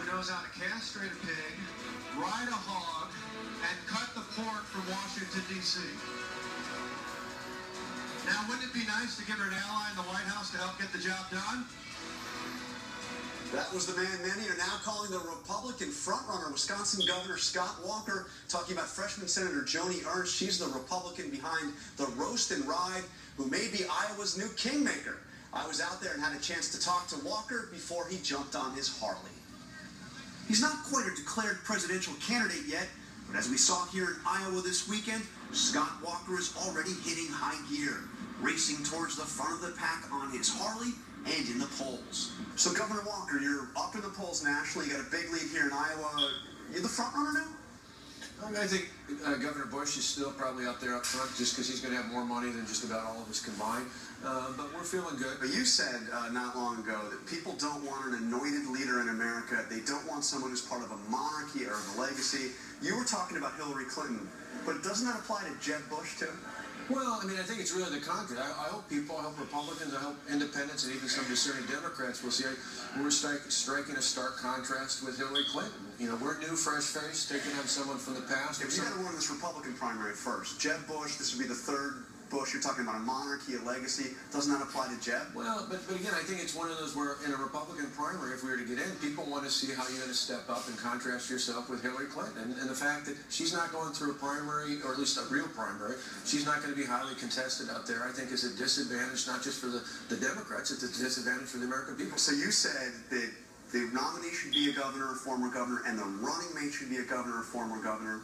knows how to castrate a pig, ride a hog, and cut the pork from Washington, D.C. Now, wouldn't it be nice to give her an ally in the White House to help get the job done? That was the man many are now calling the Republican frontrunner, Wisconsin Governor Scott Walker, talking about freshman Senator Joni Ernst. She's the Republican behind the roast and ride, who may be Iowa's new kingmaker. I was out there and had a chance to talk to Walker before he jumped on his Harley. He's not quite a declared presidential candidate yet, but as we saw here in Iowa this weekend, Scott Walker is already hitting high gear, racing towards the front of the pack on his Harley and in the polls. So Governor Walker, you're up in the polls nationally. You got a big lead here in Iowa. You're the front runner now? I think Governor Bush is still probably up there up front just because he's going to have more money than just about all of us combined. But we're feeling good. But you said not long ago that people don't want an anointed leader in America. They don't want someone who's part of a monarchy or of a legacy. You were talking about Hillary Clinton, but doesn't that apply to Jeb Bush too? Well, I mean, I think it's really the contrary. I hope people, I hope Republicans, I hope independents, and even some discerning Democrats will see we're striking a stark contrast with Hillary Clinton. You know, we're new, fresh face, taking on someone from the past. If you got to run this Republican primary first, Jeb Bush, this would be the third Bush. You're talking about a monarchy, a legacy. Doesn't that apply to Jeb? Well, but again, I think it's one of those where in a Republican primary, if we were to get in, people want to see how you're going to step up and contrast yourself with Hillary Clinton. And the fact that she's not going through a primary, or at least a real primary, she's not going to be highly contested out there, I think is a disadvantage, not just for the Democrats, it's a disadvantage for the American people. So you said that the nominee should be a governor or former governor, and the running mate should be a governor or former governor.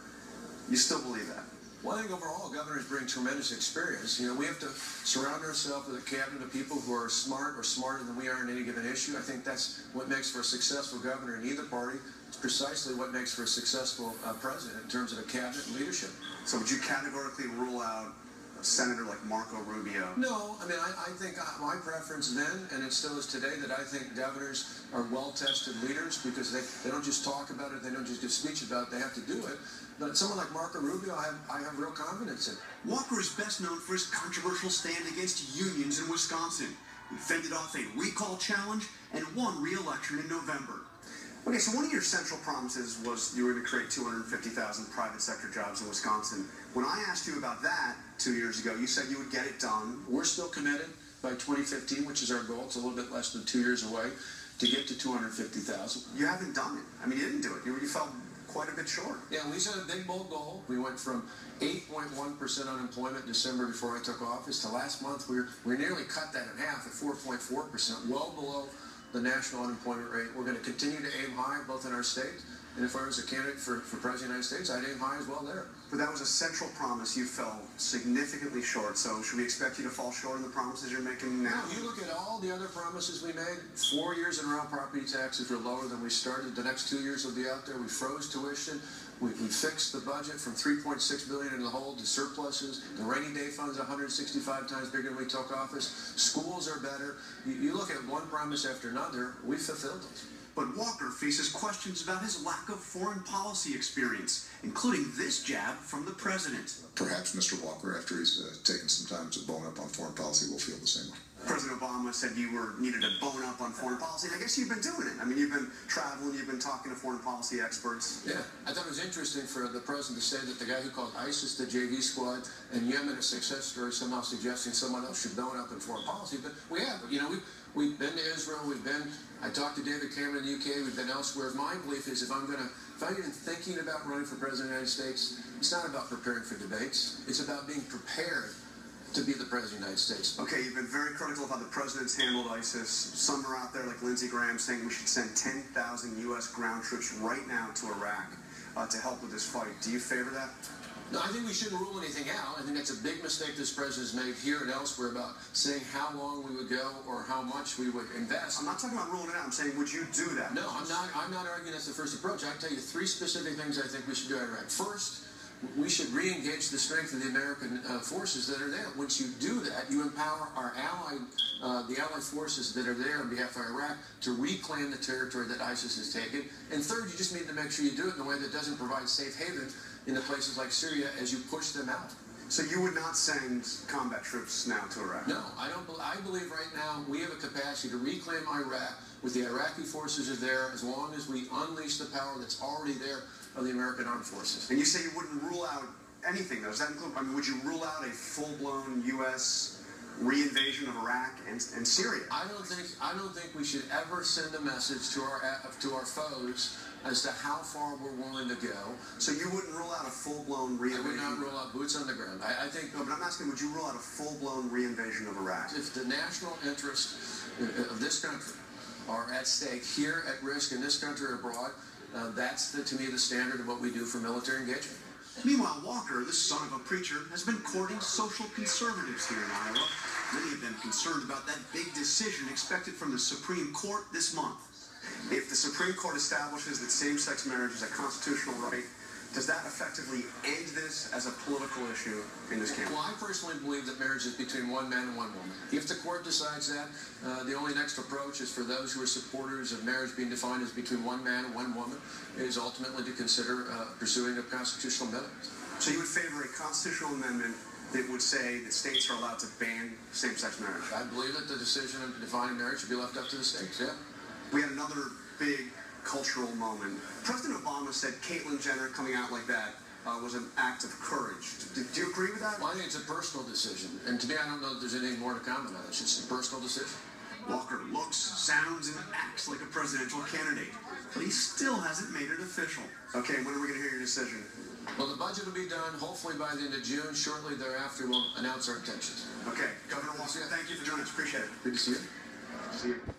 You still believe that? Well, I think overall, governors bring tremendous experience. You know, we have to surround ourselves with a cabinet of people who are smart or smarter than we are in any given issue. I think that's what makes for a successful governor in either party. It's precisely what makes for a successful president in terms of a cabinet and leadership. So would you categorically rule out a senator like Marco Rubio? No, I mean, I think my preference then, and it still is today, that I think governors are well-tested leaders because they don't just talk about it, they don't just give speech about it, they have to do it. But someone like Marco Rubio, I have real confidence in. Walker is best known for his controversial stand against unions in Wisconsin. He fended off a recall challenge and won re-election in November. Okay, so one of your central promises was you were going to create 250,000 private sector jobs in Wisconsin. When I asked you about that 2 years ago, you said you would get it done. We're still committed by 2015, which is our goal. It's a little bit less than 2 years away, to get to 250,000. You haven't done it. I mean, you didn't do it. You fell quite a bit short. Yeah, we set a big, bold goal. We went from 8.1% unemployment December before I took office to last month. We nearly cut that in half at 4.4%, well below the national unemployment rate. We're going to continue to aim high, both in our state, and if I was a candidate for President of the United States, I'd aim high as well there. But that was a central promise. You fell significantly short, so should we expect you to fall short in the promises you're making now? You look at all the other promises we made. 4 years in a row, property taxes were lower than we started. The next 2 years will be out there. We froze tuition. We fixed the budget from $3.6 billion in the hole to surpluses. The rainy day fund's 165 times bigger than we took office. Schools are better. You look at one promise after another, we fulfilled those. But Walker faces questions about his lack of foreign policy experience, including this jab from the president. Perhaps Mr. Walker, after he's taken some time to bone up on foreign policy, will feel the same way. President Obama said you needed to bone up on foreign policy, and I guess you've been doing it. I mean, you've been traveling, you've been talking to foreign policy experts. Yeah, I thought it was interesting for the president to say that the guy who called ISIS the JV squad and Yemen a success story, somehow suggesting someone else should bone up in foreign policy. But we have, you know, we've been to Israel, I talked to David Cameron in the UK, we've been elsewhere. My belief is if I'm even thinking about running for president of the United States, it's not about preparing for debates. It's about being prepared to be the president of the United States. Okay, you've been very critical of how the president's handled ISIS. Some are out there, like Lindsey Graham, saying we should send 10,000 U.S. ground troops right now to Iraq to help with this fight. Do you favor that? No, I think we shouldn't rule anything out. I think that's a big mistake this president has made here and elsewhere about saying how long we would go or how much we would invest. I'm not talking about ruling it out. I'm saying, would you do that? No, I'm not arguing that's the first approach. I can tell you 3 specific things I think we should do in Iraq. First, we should re-engage the strength of the American forces that are there. Once you do that, you empower our the allied forces that are there on behalf of Iraq to reclaim the territory that ISIS has taken. And third, you just need to make sure you do it in a way that doesn't provide safe haven in the places like Syria as you push them out. So you would not send combat troops now to Iraq? No, I don't. I believe right now we have a capacity to reclaim Iraq with the Iraqi forces are there, as long as we unleash the power that's already there of the American armed forces. And you say you wouldn't rule out anything, though. Does that include, I mean, would you rule out a full-blown U.S. reinvasion of Iraq and Syria? I don't think we should ever send a message to our foes as to how far we're willing to go. So you wouldn't rule out a full-blown reinvasion? I would not rule out boots on the ground. I think. No, but I'm asking, would you rule out a full-blown reinvasion of Iraq? If the national interests of this country are at stake, here at risk in this country or abroad, that's to me the standard of what we do for military engagement. Meanwhile, Walker, the son of a preacher, has been courting social conservatives here in Iowa. Many of them concerned about that big decision expected from the Supreme Court this month. If the Supreme Court establishes that same-sex marriage is a constitutional right, does that effectively end this as a political issue in this campaign? Well, I personally believe that marriage is between one man and one woman. If the court decides that, the only next approach is for those who are supporters of marriage being defined as between one man and one woman, is ultimately to consider pursuing a constitutional amendment. So you would favor a constitutional amendment that would say that states are allowed to ban same-sex marriage? I believe that the decision of defining marriage should be left up to the states, yeah. We had another big cultural moment. President Obama said Caitlyn Jenner coming out like that was an act of courage. Do you agree with that? Well, I think it's a personal decision. And to me, I don't know that there's anything more to comment on. It's just a personal decision. Walker looks, sounds, and acts like a presidential candidate, but he still hasn't made it official. Okay, when are we going to hear your decision? Well, the budget will be done hopefully by the end of June. Shortly thereafter, we'll announce our intentions. Okay, Governor Walker, thank you for joining us. Appreciate it. Good to see you. See you.